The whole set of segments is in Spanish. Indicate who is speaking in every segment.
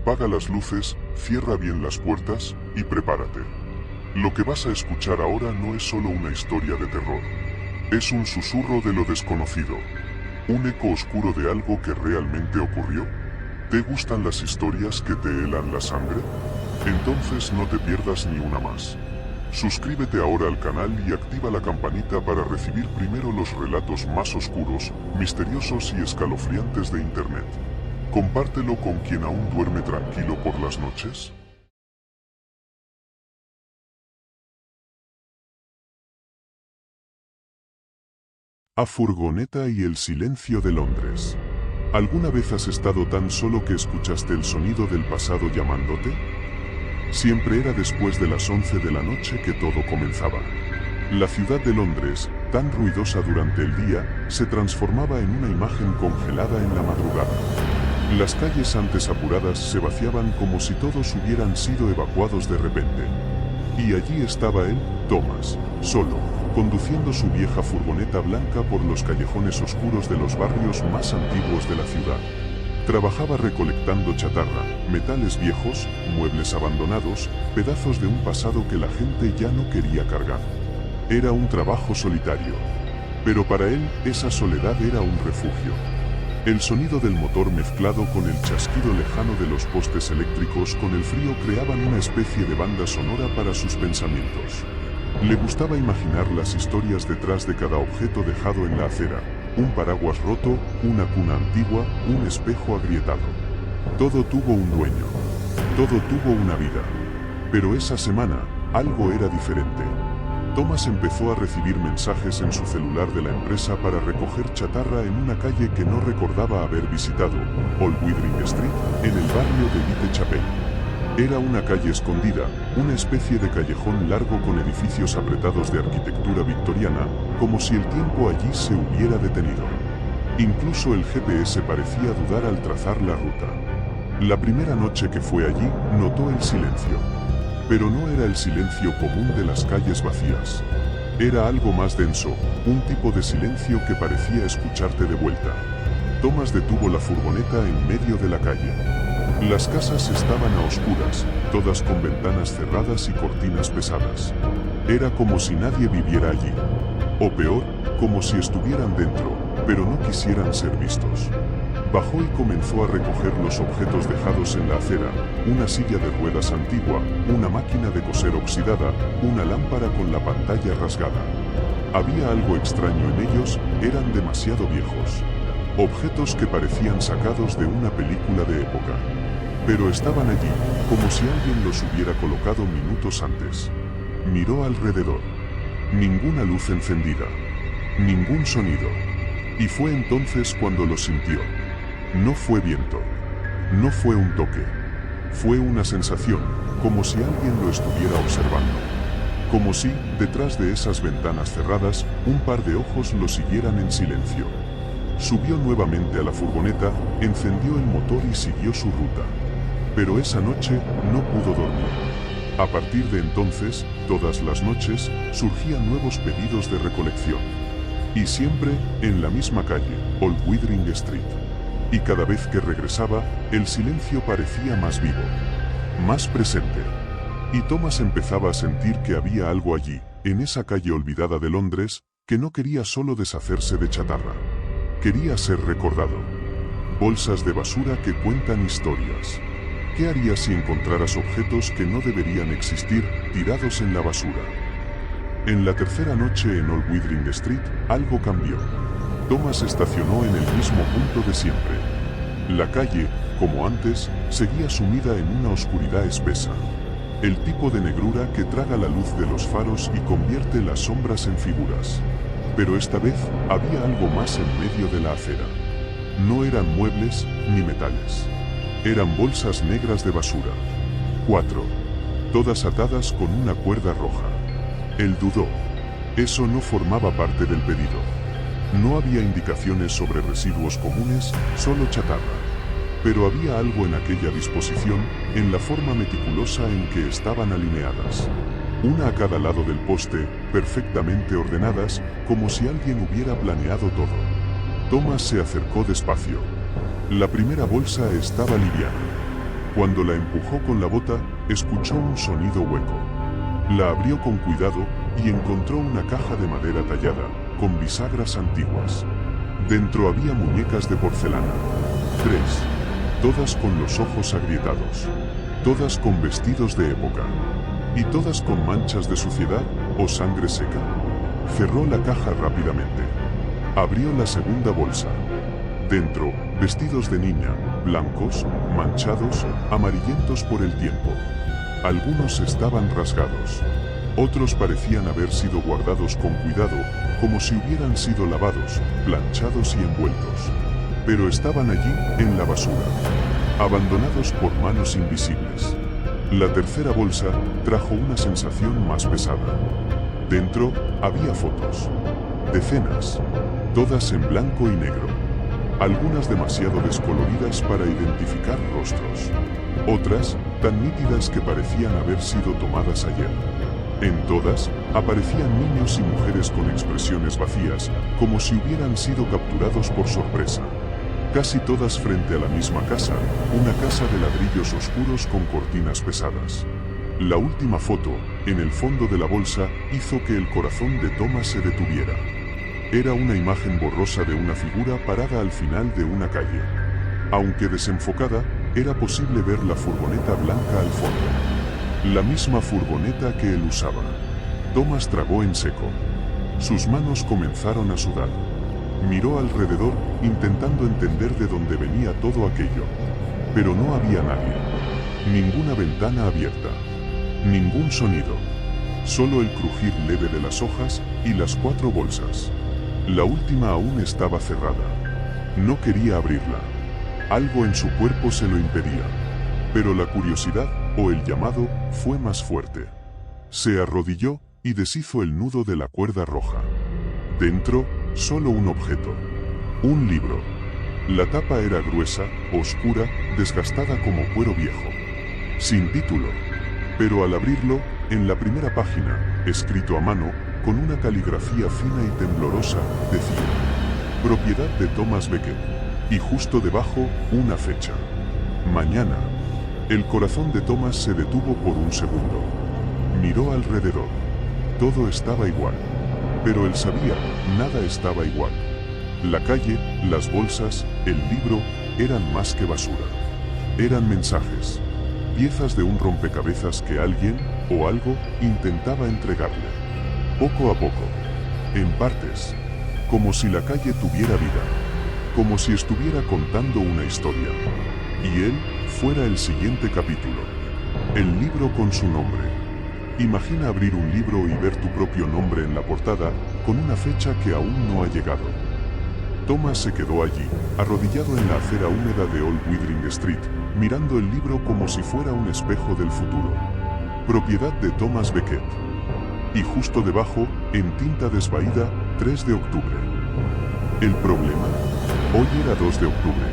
Speaker 1: Apaga las luces, cierra bien las puertas y prepárate. Lo que vas a escuchar ahora no es solo una historia de terror. Es un susurro de lo desconocido. Un eco oscuro de algo que realmente ocurrió. ¿Te gustan las historias que te helan la sangre? Entonces no te pierdas ni una más. Suscríbete ahora al canal y activa la campanita para recibir primero los relatos más oscuros, misteriosos y escalofriantes de Internet. Compártelo con quien aún duerme tranquilo por las noches. A furgoneta y el silencio de Londres. ¿Alguna vez has estado tan solo que escuchaste el sonido del pasado llamándote? Siempre era después de las 11 de la noche que todo comenzaba. La ciudad de Londres, tan ruidosa durante el día, se transformaba en una imagen congelada en la madrugada. Las calles antes apuradas se vaciaban como si todos hubieran sido evacuados de repente. Y allí estaba él, Thomas, solo, conduciendo su vieja furgoneta blanca por los callejones oscuros de los barrios más antiguos de la ciudad. Trabajaba recolectando chatarra, metales viejos, muebles abandonados, pedazos de un pasado que la gente ya no quería cargar. Era un trabajo solitario. Pero para él, esa soledad era un refugio. El sonido del motor mezclado con el chasquido lejano de los postes eléctricos con el frío creaban una especie de banda sonora para sus pensamientos. Le gustaba imaginar las historias detrás de cada objeto dejado en la acera. Un paraguas roto, una cuna antigua, un espejo agrietado. Todo tuvo un dueño. Todo tuvo una vida. Pero esa semana, algo era diferente. Thomas empezó a recibir mensajes en su celular de la empresa para recoger chatarra en una calle que no recordaba haber visitado, Old Withering Street, en el barrio de Whitechapel. Era una calle escondida, una especie de callejón largo con edificios apretados de arquitectura victoriana, como si el tiempo allí se hubiera detenido. Incluso el GPS parecía dudar al trazar la ruta. La primera noche que fue allí, notó el silencio. Pero no era el silencio común de las calles vacías. Era algo más denso, un tipo de silencio que parecía escucharte de vuelta. Thomas detuvo la furgoneta en medio de la calle. Las casas estaban a oscuras, todas con ventanas cerradas y cortinas pesadas. Era como si nadie viviera allí. O peor, como si estuvieran dentro, pero no quisieran ser vistos. Bajó y comenzó a recoger los objetos dejados en la acera, una silla de ruedas antigua, una máquina de coser oxidada, una lámpara con la pantalla rasgada. Había algo extraño en ellos, eran demasiado viejos. Objetos que parecían sacados de una película de época. Pero estaban allí, como si alguien los hubiera colocado minutos antes. Miró alrededor. Ninguna luz encendida. Ningún sonido. Y fue entonces cuando lo sintió. No fue viento. No fue un toque. Fue una sensación, como si alguien lo estuviera observando. Como si, detrás de esas ventanas cerradas, un par de ojos lo siguieran en silencio. Subió nuevamente a la furgoneta, encendió el motor y siguió su ruta. Pero esa noche, no pudo dormir. A partir de entonces, todas las noches, surgían nuevos pedidos de recolección. Y siempre, en la misma calle, Old Withering Street. Y cada vez que regresaba, el silencio parecía más vivo, más presente. Y Thomas empezaba a sentir que había algo allí, en esa calle olvidada de Londres, que no quería solo deshacerse de chatarra. Quería ser recordado. Bolsas de basura que cuentan historias. ¿Qué harías si encontraras objetos que no deberían existir, tirados en la basura? En la tercera noche en Old Withering Street, algo cambió. Thomas estacionó en el mismo punto de siempre. La calle, como antes, seguía sumida en una oscuridad espesa. El tipo de negrura que traga la luz de los faros y convierte las sombras en figuras. Pero esta vez, había algo más en medio de la acera. No eran muebles, ni metales. Eran bolsas negras de basura. 4. Todas atadas con una cuerda roja. Él dudó. Eso no formaba parte del pedido. No había indicaciones sobre residuos comunes, solo chatarra. Pero había algo en aquella disposición, en la forma meticulosa en que estaban alineadas. Una a cada lado del poste, perfectamente ordenadas, como si alguien hubiera planeado todo. Thomas se acercó despacio. La primera bolsa estaba liviana. Cuando la empujó con la bota, escuchó un sonido hueco. La abrió con cuidado y encontró una caja de madera tallada, con bisagras antiguas. Dentro había muñecas de porcelana. 3. Todas con los ojos agrietados. Todas con vestidos de época. Y todas con manchas de suciedad o sangre seca. Cerró la caja rápidamente. Abrió la segunda bolsa. Dentro, vestidos de niña, blancos, manchados, amarillentos por el tiempo. Algunos estaban rasgados. Otros parecían haber sido guardados con cuidado, como si hubieran sido lavados, planchados y envueltos. Pero estaban allí, en la basura, abandonados por manos invisibles. La tercera bolsa trajo una sensación más pesada. Dentro había fotos. Decenas, todas en blanco y negro. Algunas demasiado descoloridas para identificar rostros. Otras, tan nítidas que parecían haber sido tomadas ayer. En todas, aparecían niños y mujeres con expresiones vacías, como si hubieran sido capturados por sorpresa. Casi todas frente a la misma casa, una casa de ladrillos oscuros con cortinas pesadas. La última foto, en el fondo de la bolsa, hizo que el corazón de Thomas se detuviera. Era una imagen borrosa de una figura parada al final de una calle. Aunque desenfocada, era posible ver la furgoneta blanca al fondo. La misma furgoneta que él usaba. Thomas tragó en seco. Sus manos comenzaron a sudar. Miró alrededor, intentando entender de dónde venía todo aquello. Pero no había nadie. Ninguna ventana abierta. Ningún sonido. Solo el crujir leve de las hojas y las 4 bolsas. La última aún estaba cerrada. No quería abrirla. Algo en su cuerpo se lo impedía. Pero la curiosidad, o el llamado, fue más fuerte. Se arrodilló y deshizo el nudo de la cuerda roja. Dentro, solo un objeto. Un libro. La tapa era gruesa, oscura, desgastada como cuero viejo. Sin título. Pero al abrirlo, en la primera página, escrito a mano, con una caligrafía fina y temblorosa, decía: propiedad de Thomas Becket. Y justo debajo, una fecha. Mañana. El corazón de Thomas se detuvo por un segundo. Miró alrededor. Todo estaba igual. Pero él sabía, nada estaba igual. La calle, las bolsas, el libro, eran más que basura. Eran mensajes. Piezas de un rompecabezas que alguien, o algo, intentaba entregarle. Poco a poco. En partes. Como si la calle tuviera vida. Como si estuviera contando una historia. Y él, fuera el siguiente capítulo. El libro con su nombre. Imagina abrir un libro y ver tu propio nombre en la portada, con una fecha que aún no ha llegado. Thomas se quedó allí, arrodillado en la acera húmeda de Old Withering Street, mirando el libro como si fuera un espejo del futuro. Propiedad de Thomas Becket. Y justo debajo, en tinta desvaída, 3 de octubre. El problema. Hoy era 2 de octubre.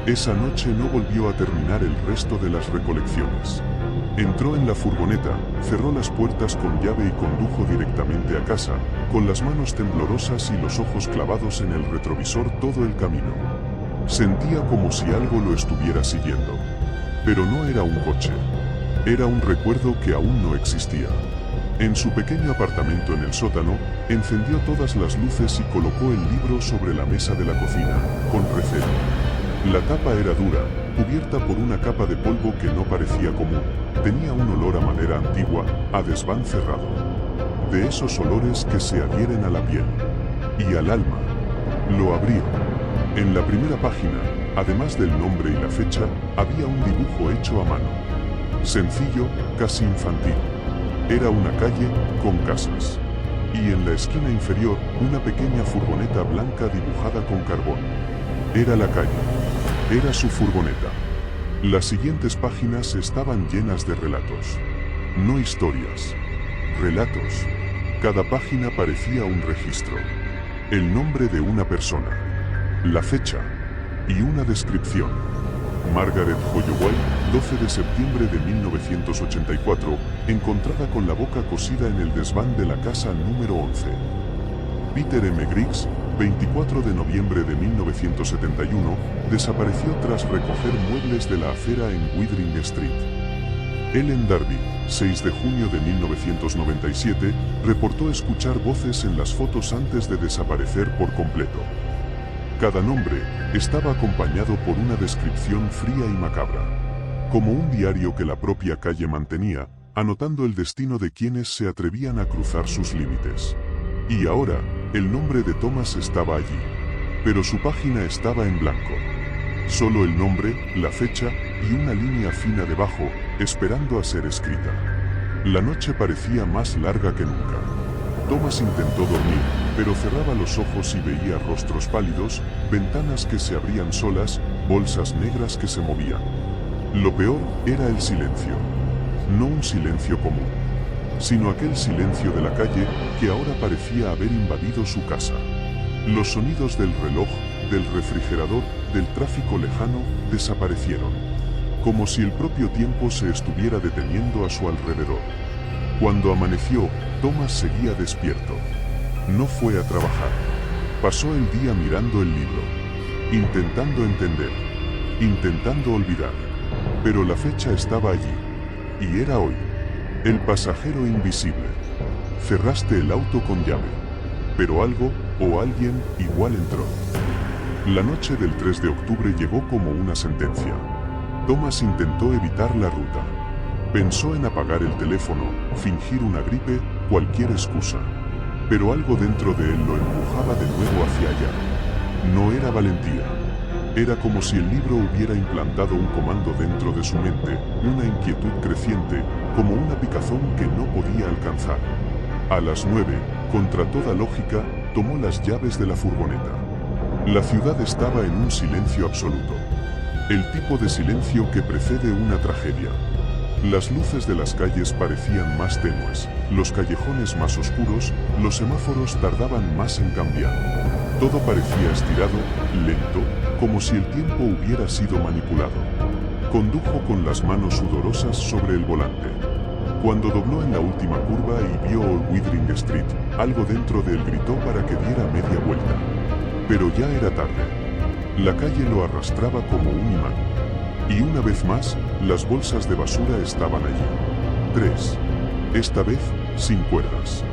Speaker 1: Esa noche no volvió a terminar el resto de las recolecciones. Entró en la furgoneta, cerró las puertas con llave y condujo directamente a casa, con las manos temblorosas y los ojos clavados en el retrovisor todo el camino. Sentía como si algo lo estuviera siguiendo. Pero no era un coche. Era un recuerdo que aún no existía. En su pequeño apartamento en el sótano, encendió todas las luces y colocó el libro sobre la mesa de la cocina, con recelo. La tapa era dura, cubierta por una capa de polvo que no parecía común. Tenía un olor a madera antigua, a desván cerrado. De esos olores que se adhieren a la piel. Y al alma. Lo abrió. En la primera página, además del nombre y la fecha, había un dibujo hecho a mano. Sencillo, casi infantil. Era una calle, con casas. Y en la esquina inferior, una pequeña furgoneta blanca dibujada con carbón. Era la calle. Era su furgoneta. Las siguientes páginas estaban llenas de relatos. No historias. Relatos. Cada página parecía un registro. El nombre de una persona. La fecha. Y una descripción. Margaret Holloway, 12 de septiembre de 1984, encontrada con la boca cosida en el desván de la casa número 11. Peter M. Griggs, 24 de noviembre de 1971, desapareció tras recoger muebles de la acera en Withering Street. Ellen Darby, 6 de junio de 1997, reportó escuchar voces en las fotos antes de desaparecer por completo. Cada nombre estaba acompañado por una descripción fría y macabra, como un diario que la propia calle mantenía, anotando el destino de quienes se atrevían a cruzar sus límites. Y ahora, el nombre de Thomas estaba allí, pero su página estaba en blanco. Solo el nombre, la fecha y una línea fina debajo, esperando a ser escrita. La noche parecía más larga que nunca. Thomas intentó dormir, pero cerraba los ojos y veía rostros pálidos, ventanas que se abrían solas, bolsas negras que se movían. Lo peor era el silencio. No un silencio común, sino aquel silencio de la calle que ahora parecía haber invadido su casa. Los sonidos del reloj, del refrigerador, del tráfico lejano, desaparecieron, como si el propio tiempo se estuviera deteniendo a su alrededor. Cuando amaneció, Thomas seguía despierto. No fue a trabajar. Pasó el día mirando el libro, intentando entender, intentando olvidar. Pero la fecha estaba allí, y era hoy. El pasajero invisible. Cerraste el auto con llave, pero algo, o alguien, igual entró. La noche del 3 de octubre llegó como una sentencia. Thomas intentó evitar la ruta. Pensó en apagar el teléfono, fingir una gripe, cualquier excusa. Pero algo dentro de él lo empujaba de nuevo hacia allá. No era valentía. Era como si el libro hubiera implantado un comando dentro de su mente, una inquietud creciente, como una picazón que no podía alcanzar. A las 9, contra toda lógica, tomó las llaves de la furgoneta. La ciudad estaba en un silencio absoluto. El tipo de silencio que precede una tragedia. Las luces de las calles parecían más tenues, los callejones más oscuros, los semáforos tardaban más en cambiar. Todo parecía estirado, lento, como si el tiempo hubiera sido manipulado. Condujo con las manos sudorosas sobre el volante. Cuando dobló en la última curva y vio Old Withering Street, algo dentro de él gritó para que diera media vuelta. Pero ya era tarde. La calle lo arrastraba como un imán. Y una vez más, las bolsas de basura estaban allí. 3. Esta vez, sin cuerdas.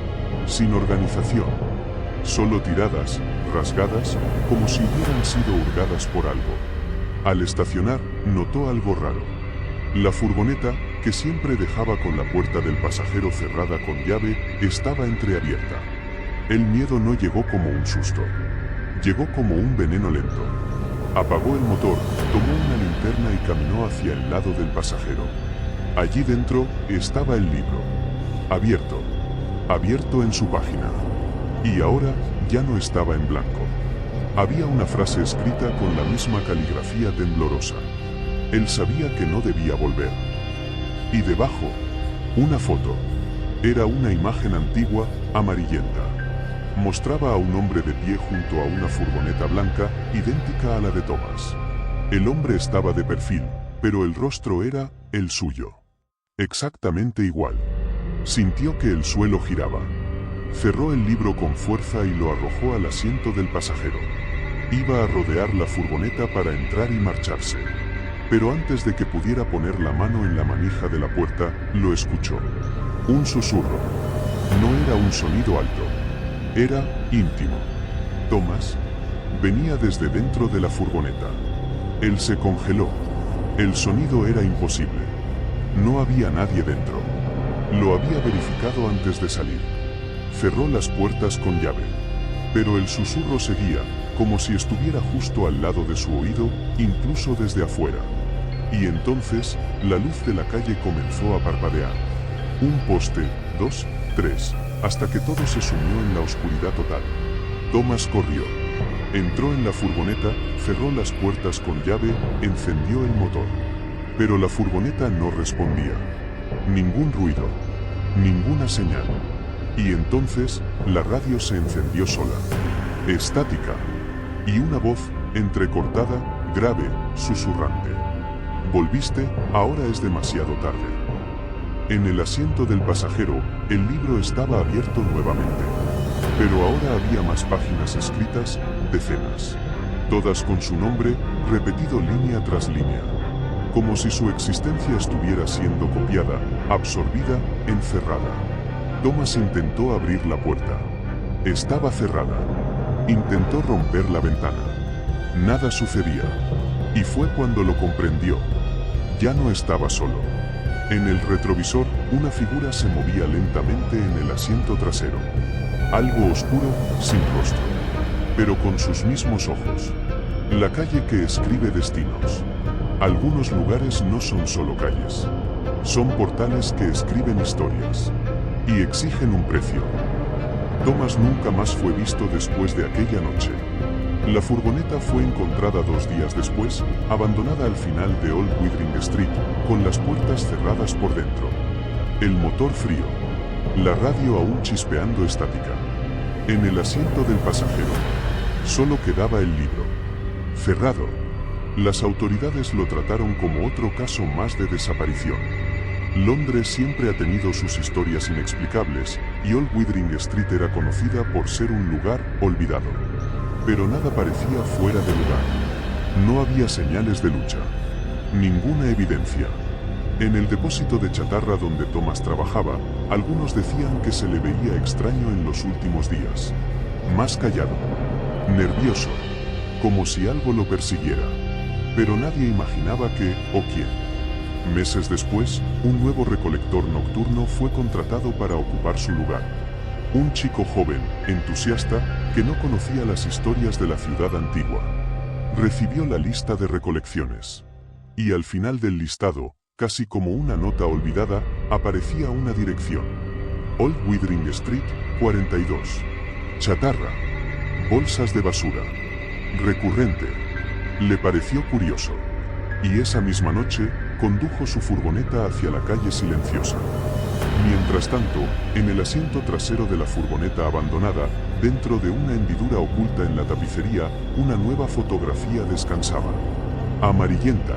Speaker 1: Sin organización. Solo tiradas, rasgadas, como si hubieran sido hurgadas por algo. Al estacionar, notó algo raro. La furgoneta, que siempre dejaba con la puerta del pasajero cerrada con llave, estaba entreabierta. El miedo no llegó como un susto. Llegó como un veneno lento. Apagó el motor, tomó una linterna y caminó hacia el lado del pasajero. Allí dentro estaba el libro. Abierto. Abierto en su página. Y ahora ya no estaba en blanco. Había una frase escrita con la misma caligrafía temblorosa. Él sabía que no debía volver. Y debajo, una foto. Era una imagen antigua, amarillenta. Mostraba a un hombre de pie junto a una furgoneta blanca, idéntica a la de Thomas. El hombre estaba de perfil, pero el rostro era el suyo. Exactamente igual. Sintió que el suelo giraba. Cerró el libro con fuerza y lo arrojó al asiento del pasajero. Iba a rodear la furgoneta para entrar y marcharse. Pero antes de que pudiera poner la mano en la manija de la puerta, lo escuchó. Un susurro. No era un sonido alto. Era íntimo. Thomas venía desde dentro de la furgoneta. Él se congeló. El sonido era imposible. No había nadie dentro. Lo había verificado antes de salir. Cerró las puertas con llave. Pero el susurro seguía, como si estuviera justo al lado de su oído, incluso desde afuera. Y entonces, la luz de la calle comenzó a parpadear. Un poste, 2, 3, hasta que todo se sumió en la oscuridad total. Thomas corrió. Entró en la furgoneta, cerró las puertas con llave, encendió el motor. Pero la furgoneta no respondía. Ningún ruido. Ninguna señal. Y entonces, la radio se encendió sola. Estática. Y una voz, entrecortada, grave, susurrante. Volviste, ahora es demasiado tarde. En el asiento del pasajero, el libro estaba abierto nuevamente. Pero ahora había más páginas escritas, decenas. Todas con su nombre, repetido línea tras línea. Como si su existencia estuviera siendo copiada, absorbida, encerrada. Thomas intentó abrir la puerta. Estaba cerrada. Intentó romper la ventana. Nada sucedía. Y fue cuando lo comprendió. Ya no estaba solo. En el retrovisor, una figura se movía lentamente en el asiento trasero. Algo oscuro, sin rostro. Pero con sus mismos ojos. La calle que escribe destinos. Algunos lugares no son solo calles. Son portales que escriben historias. Y exigen un precio. Thomas nunca más fue visto después de aquella noche. La furgoneta fue encontrada 2 días después, abandonada al final de Old Withering Street, con las puertas cerradas por dentro. El motor frío. La radio aún chispeando estática. En el asiento del pasajero. Solo quedaba el libro. Cerrado. Las autoridades lo trataron como otro caso más de desaparición. Londres siempre ha tenido sus historias inexplicables, y Old Withering Street era conocida por ser un lugar olvidado. Pero nada parecía fuera de lugar. No había señales de lucha. Ninguna evidencia. En el depósito de chatarra donde Thomas trabajaba, algunos decían que se le veía extraño en los últimos días. Más callado. Nervioso. Como si algo lo persiguiera. Pero nadie imaginaba qué o quién. Meses después, un nuevo recolector nocturno fue contratado para ocupar su lugar. Un chico joven, entusiasta, que no conocía las historias de la ciudad antigua. Recibió la lista de recolecciones. Y al final del listado, casi como una nota olvidada, aparecía una dirección. Old Withering Street, 42. Chatarra. Bolsas de basura. Recurrente. Le pareció curioso. Y esa misma noche, condujo su furgoneta hacia la calle silenciosa. Mientras tanto, en el asiento trasero de la furgoneta abandonada, dentro de una hendidura oculta en la tapicería, una nueva fotografía descansaba. Amarillenta.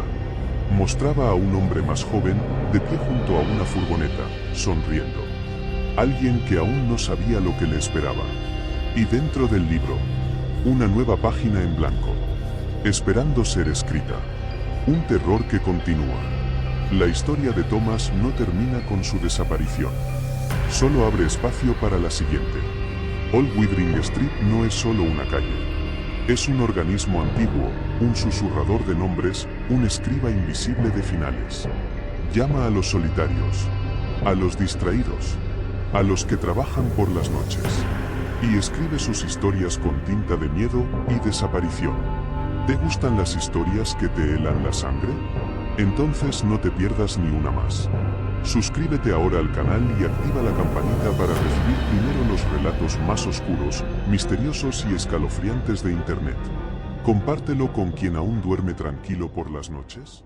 Speaker 1: Mostraba a un hombre más joven, de pie junto a una furgoneta, sonriendo. Alguien que aún no sabía lo que le esperaba. Y dentro del libro, una nueva página en blanco. Esperando ser escrita. Un terror que continúa. La historia de Thomas no termina con su desaparición. Solo abre espacio para la siguiente. Old Withering Street no es solo una calle. Es un organismo antiguo, un susurrador de nombres, un escriba invisible de finales. Llama a los solitarios, a los distraídos, a los que trabajan por las noches. Y escribe sus historias con tinta de miedo y desaparición. ¿Te gustan las historias que te helan la sangre? Entonces no te pierdas ni una más. Suscríbete ahora al canal y activa la campanita para recibir primero los relatos más oscuros, misteriosos y escalofriantes de Internet. Compártelo con quien aún duerme tranquilo por las noches.